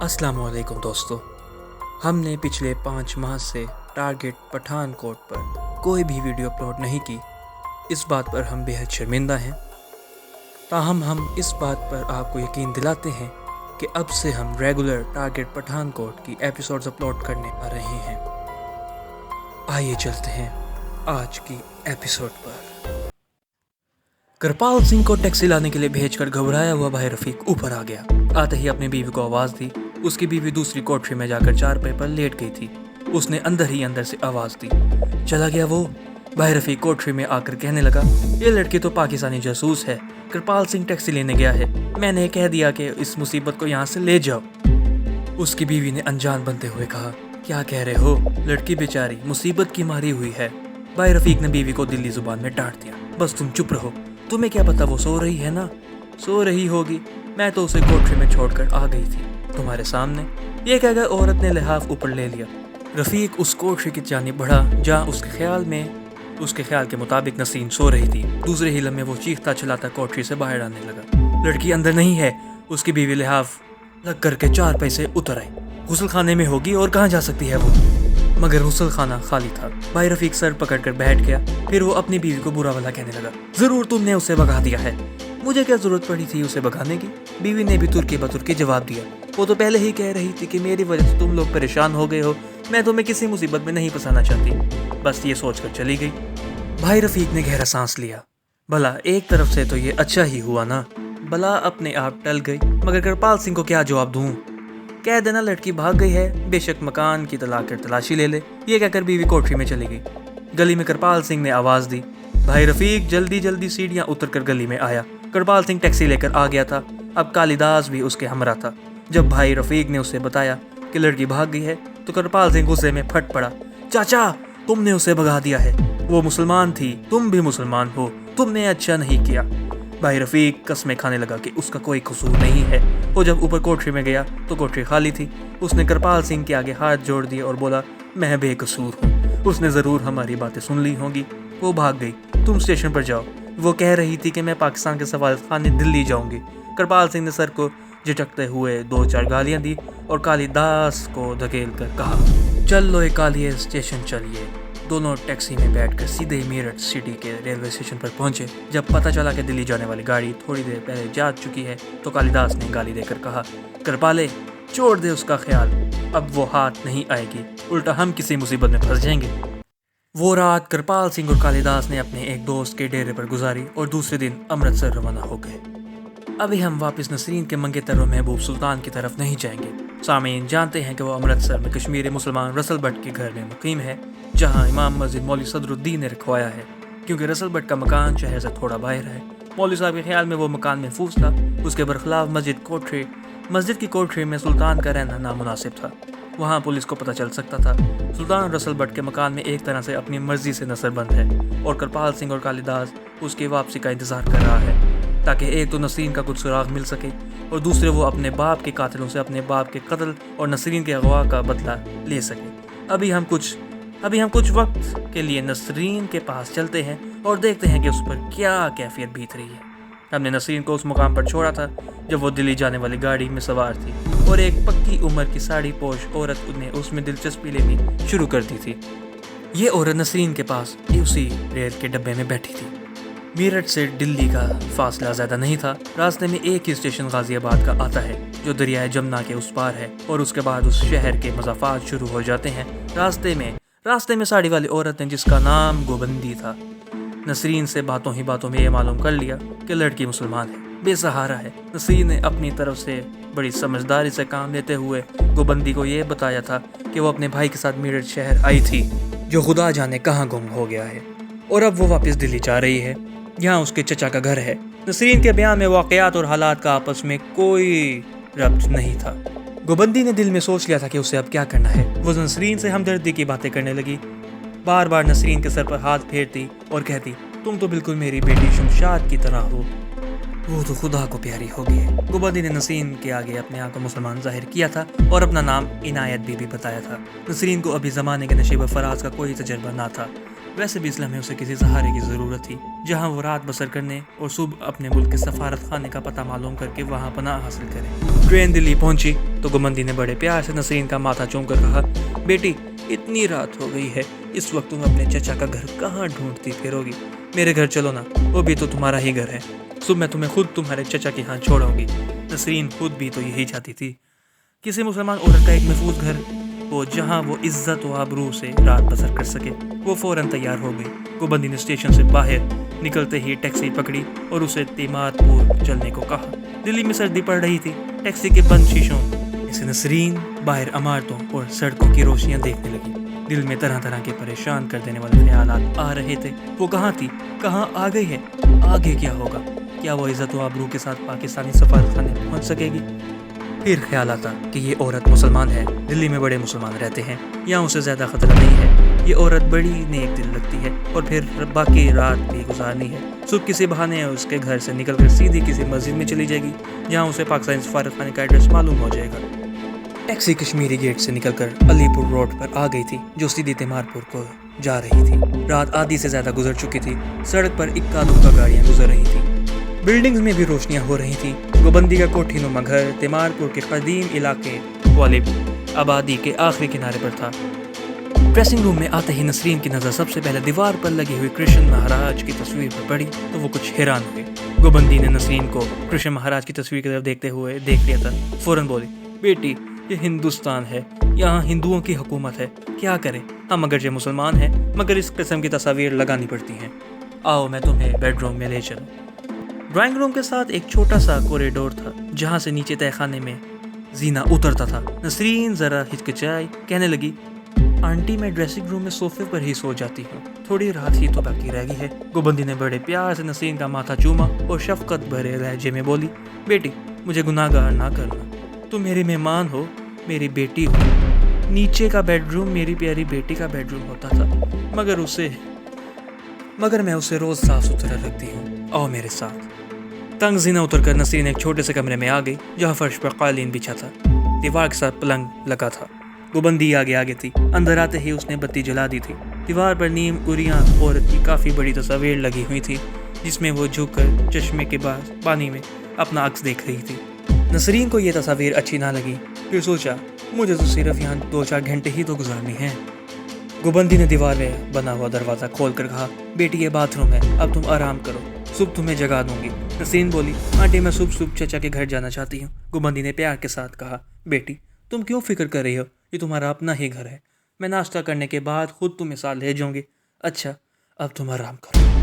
अस्सलाम वालेकुम दोस्तों। हमने पिछले 5 माह से टारगेट पठानकोट पर कोई भी वीडियो अपलोड नहीं की। इस बात पर हम बेहद शर्मिंदा हैं। ताहम हम इस बात पर आपको यकीन दिलाते हैं कि अब से हम रेगुलर टारगेट पठानकोट की एपिसोड्स अपलोड करने आ रहे हैं। आइए चलते हैं आज की एपिसोड पर। कृपाल सिंह को टैक्सी लाने के लिए भेजकर घबराया हुआ भाई रफीक ऊपर आ गया। आते ही अपनी बीवी को आवाज़ दी। उसकी बीवी दूसरी कोठरी में जाकर चारपाई पर लेट गई थी। उसने अंदर ही अंदर से आवाज़ दी। चला गया वो। भाई रफीक कोठरी में आकर कहने लगा, ये लड़की तो पाकिस्तानी जासूस है। कृपाल सिंह टैक्सी लेने गया है। मैंने कह दिया कि इस मुसीबत को यहाँ से ले जाओ। उसकी बीवी ने अनजान बनते हुए कहा, क्या कह रहे हो? लड़की बेचारी मुसीबत की मारी हुई है। भाई रफीक ने बीवी को दिल्ली जुबान में डांट दिया, बस तुम चुप रहो। तुम्हें क्या पता वो सो रही है ना? सो रही होगी। मैं तो उसे कोठरी में छोड़कर आ गई थी तुम्हारे सामने। ये कहकर औरत ने लिहाफ ऊपर ले लिया। रफीक उस कोठरी की जानिब बढ़ा जहाँ उसके ख्याल के मुताबिक नसीन सो रही थी। दूसरे ही लम्हे वो चीखता चलाता कोठरी से बाहर आने लगा। लड़की अंदर नहीं है। उसकी बीवी लिहाफ लग करके चारपाई से उतर आई। गुस्ल खाने में होगी, और कहाँ जा सकती है वो? मगर गुस्ल खाना खाली था। भाई रफीक सर पकड़कर बैठ गया। फिर वो अपनी बीवी को बुरा भला कहने लगा, जरूर तुमने उसे भगा दिया है। मुझे क्या जरूरत पड़ी थी उसे भगाने की? बीवी ने भी तुर्की बतुर्की जवाब दिया। वो तो पहले ही कह रही थी कि मेरी वजह से तुम लोग परेशान हो गए हो। मैं तुम्हें किसी मुसीबत में नहीं फंसाना चाहती। बस ये सोचकर चली गई। भाई रफीक ने गहरा सांस लिया। भला एक तरफ से तो ये अच्छा ही हुआ ना, भला अपने आप टल गई। मगर कृपाल सिंह को क्या जवाब दूं? कह देना लड़की भाग गई है, बेशक मकान की तलाशी ले ले। ये कहकर बीवी कोठरी में चली गई। गली में कृपाल सिंह ने आवाज़ दी। भाई रफीक जल्दी जल्दी सीढ़ियाँ उतर कर गली में आया। कृपाल सिंह टैक्सी लेकर आ गया था। अब कालिदास भी उसके हमरा था। जब भाई रफीक ने उसे बताया कि लड़की भाग गई है तो कृपाल सिंह गुस्से में फट पड़ा। चाचा, तुमने उसे भगा दिया है। वो मुसलमान थी, तुम भी मुसलमान हो। तुमने अच्छा नहीं किया। भाई रफीक कस्में खाने लगा कि उसका कोई कसूर नहीं है। वो जब ऊपर कोठरी में गया तो कोठरी खाली थी। उसने कृपाल सिंह के आगे हाथ जोड़ दिए और बोला, मैं बेकसूर हूँ। उसने ज़रूर हमारी बातें सुन ली होंगी। वो भाग गई। तुम स्टेशन पर जाओ। वो कह रही थी कि मैं पाकिस्तान के सफारत खाने दिल्ली जाऊंगी। कृपाल सिंह ने सर को झटकते हुए 2-4 गालियां दी और कालिदास को धकेल कर कहा, चल लो एक कालिए स्टेशन चलिए। दोनों टैक्सी में बैठकर सीधे मेरठ सिटी के रेलवे स्टेशन पर पहुंचे। जब पता चला कि दिल्ली जाने वाली गाड़ी थोड़ी देर पहले जा चुकी है तो कालिदास ने गाली देकर कहा, कृपाले छोड़ दे उसका ख्याल। अब वो हाथ नहीं आएगी, उल्टा हम किसी मुसीबत में फंस जाएंगे। वो रात कृपाल सिंह और कालिदास ने अपने एक दोस्त के डेरे पर गुजारी और दूसरे दिन अमृतसर रवाना हो गए। अभी हम वापस नसरीन के मंगेतर और महबूब सुल्तान की तरफ नहीं जाएंगे। सामीन जानते हैं कि वो अमृतसर में कश्मीरी मुसलमान रसल भट्ट के घर में मुकीम है, जहां इमाम मस्जिद मौलवी सदरुद्दीन ने रखवाया है। क्योंकि रसल भट्ट का मकान शहर से थोड़ा बाहर है, मौलवी साहब के ख्याल में वो मकान महफूज था। उसके बरखिलाफ मस्जिद की कोठरी में सुल्तान का रहना नामुनासिब था। वहाँ पुलिस को पता चल सकता था सुल्तान रसल भट्ट के मकान में एक तरह से अपनी मर्जी से नसरबंद है और कृपाल सिंह और कालिदास उसकी वापसी का इंतज़ार कर रहा है, ताकि एक तो नसरीन का कुछ सुराग मिल सके और दूसरे वो अपने बाप के कातिलों से अपने बाप के कत्ल और नसरीन के अगवा का बदला ले सके। अभी हम कुछ वक्त के लिए नसरीन के पास चलते हैं और देखते हैं कि उस पर क्या कैफियत बीत रही है। हमने नसरीन को उस मुकाम पर छोड़ा था जब वो दिल्ली जाने वाली गाड़ी में सवार थी और एक पक्की उम्र की साड़ी पोश औरत ने उसमें दिलचस्पी लेनी शुरू कर दी थी। ये औरत नसरीन के पास उसी रेल के डब्बे में बैठी थी। मेरठ से दिल्ली का फासला ज़्यादा नहीं था। रास्ते में एक ही स्टेशन गाजियाबाद का आता है जो दरियाए जमुना के उस पार है और उसके बाद उस शहर के मज़ाफ़ात शुरू हो जाते हैं। रास्ते में साड़ी वाली औरत ने, जिसका नाम गोबंदी था, नसरीन से बातों ही बातों में ये मालूम कर लिया कि लड़की मुसलमान है, बेसहारा है। नसरीन ने अपनी तरफ से बड़ी समझदारी से काम लेते हुए गोबंदी को ये बताया था कि वो अपने भाई के साथ मेरठ शहर आई थी, जो खुदा जाने कहाँ गुम हो गया है, और अब वो वापस दिल्ली जा रही है, यहाँ उसके चचा का घर है। नसरीन के बयान में वाक़यात और हालात का आपस में कोई रब्त नहीं था। गोबंदी ने दिल में सोच लिया था कि उसे अब क्या करना है। वो नसरीन से हमदर्दी की बातें करने लगी। बार बार नसरीन के सर पर हाथ फेरती और कहती, तुम तो बिल्कुल मेरी बेटी शमशाद की तरह हो, वो तो खुदा को प्यारी होगी है। गोबंदी ने नसरीन के आगे अपने आप को मुसलमान जाहिर किया था और अपना नाम इनायत बीबी बताया था। नसरीन को अभी ज़माने के नशीब फराज का कोई तजर्बा ना था। वैसे भी इस लम्हे उसे किसी सहारे की ज़रूरत थी जहां वो रात बसर करने और सुबह अपने मुल्क के सफारत खाने का पता मालूम करके वहां पनाह हासिल करे। ट्रेन दिल्ली पहुंची तो गुमंदी ने बड़े प्यार से नसरीन का माथा चूम कर कहा, बेटी इतनी रात हो गई है, इस वक्त तुम अपने चचा का घर कहाँ ढूंढती फिरोगी? मेरे घर चलो ना, वो भी तो तुम्हारा ही घर है। सुबह मैं तुम्हें खुद तुम्हारे चचा के यहाँ छोड़ूंगी। नसरीन खुद भी तो यही चाहती थी, किसी मुसलमान औरत का एक महफूज घर वो जहाँ वो इज्जत व आबरू से रात बसर कर सके। वो फौरन तैयार हो गई। गुमंदी ने स्टेशन से बाहर निकलते ही टैक्सी पकड़ी और उसे तिमादपुर चलने को कहा। दिल्ली में सर्दी पड़ रही थी। टैक्सी के बंद शीशों से नसरीन बाहर इमारतों और सड़कों की रोशनियां देखने लगी। दिल में तरह तरह के परेशान कर देने वाले ख्यालात आ रहे थे। वो कहाँ थी, कहाँ आ गई है, आगे क्या होगा? क्या वो इज्जत व आबरू के साथ पाकिस्तानी सफारतखाने पहुंच सकेगी? फिर ख्याल आता कि ये औरत मुसलमान है, दिल्ली में बड़े मुसलमान रहते हैं, यहाँ उसे ज़्यादा ख़तरा नहीं है। ये औरत बड़ी नेक दिल लगती है और फिर बाकी रात भी गुजारनी है। सुबह किसी बहाने उसके घर से निकलकर सीधी किसी मस्जिद में चली जाएगी जहाँ उसे पाकिस्तानी सफारतखाने का एड्रेस मालूम हो जाएगा। टैक्सी कश्मीरी गेट से निकलकर अलीपुर रोड पर आ गई थी जो सीधी तिमारपुर को जा रही थी। रात आधी से ज़्यादा गुजर चुकी थी। सड़क पर इक्का दुक्का गाड़ियाँ गुजर रही थी। बिल्डिंग्स में भी रोशनियां हो रही थी। गोबंदी का कोठीनुमा घर तिमारपुर के कदीम इलाके वाले आबादी के आखिरी किनारे पर था। ड्रेसिंग रूम में आते ही नसरीन की नज़र सबसे पहले दीवार पर लगी हुई कृष्ण महाराज की तस्वीर पर पड़ी तो वो कुछ हैरान हुई। गोबंदी ने नसरीन को कृष्ण महाराज की तस्वीर की तरफ देखते हुए देख लिया था। फौरन बोली, बेटी ये हिंदुस्तान है, यहाँ हिंदुओं की हुकूमत है, क्या करें? हम अगरचे मुसलमान हैं मगर इस किस्म की तस्वीर लगानी पड़ती हैं। आओ मैं तुम्हें बेडरूम में ले चलूँ। ड्राइंग रूम के साथ एक छोटा सा कॉरिडोर था जहाँ से नीचे तहखाने में जीना उतरता था। नसरीन ज़रा हिचकिचाई, कहने लगी, आंटी मैं ड्रेसिंग रूम में सोफे पर ही सो जाती हूँ, थोड़ी रात ही तो बाकी रह गई है। गोबंदी ने बड़े प्यार से नसरीन का माथा चूमा और शफकत भरे लहजे में बोली, बेटी मुझे गुनाहगार ना करना, तुम मेरी मेहमान हो, मेरी बेटी हो। नीचे का बेडरूम मेरी प्यारी बेटी का बेडरूम होता था मगर मैं उसे रोज़ साफ सुथरा रखती हूँ। आओ मेरे साथ। तंग जीना उतरकर नसरीन एक छोटे से कमरे में आ गई जहाँ फर्श पर कालीन बिछा था। दीवार के साथ पलंग लगा था। गोबंदी आगे आगे थी। अंदर आते ही उसने बत्ती जला दी थी। दीवार पर नीम उरियां औरत की काफ़ी बड़ी तस्वीर लगी हुई थी जिसमें वो झुककर चश्मे के पास पानी में अपना अक्स देख रही थी। नसरीन को यह तस्वीर अच्छी ना लगी। फिर सोचा, मुझे तो सिर्फ यहाँ 2-4 घंटे ही तो गुजारनी है। गोबंदी ने दीवार में बना हुआ दरवाज़ा खोल कर कहा, बेटी ये बाथरूम है, अब तुम आराम करो, सुबह तुम्हें जगा दूंगी। नसरीन बोली, आंटी मैं सुबह चचा के घर जाना चाहती हूँ। गोबंदी ने प्यार के साथ कहा, बेटी तुम क्यों फिक्र कर रही हो, ये तुम्हारा अपना ही घर है। मैं नाश्ता करने के बाद खुद तुम्हें साथ ले जाऊंगी। अच्छा अब तुम आराम करो।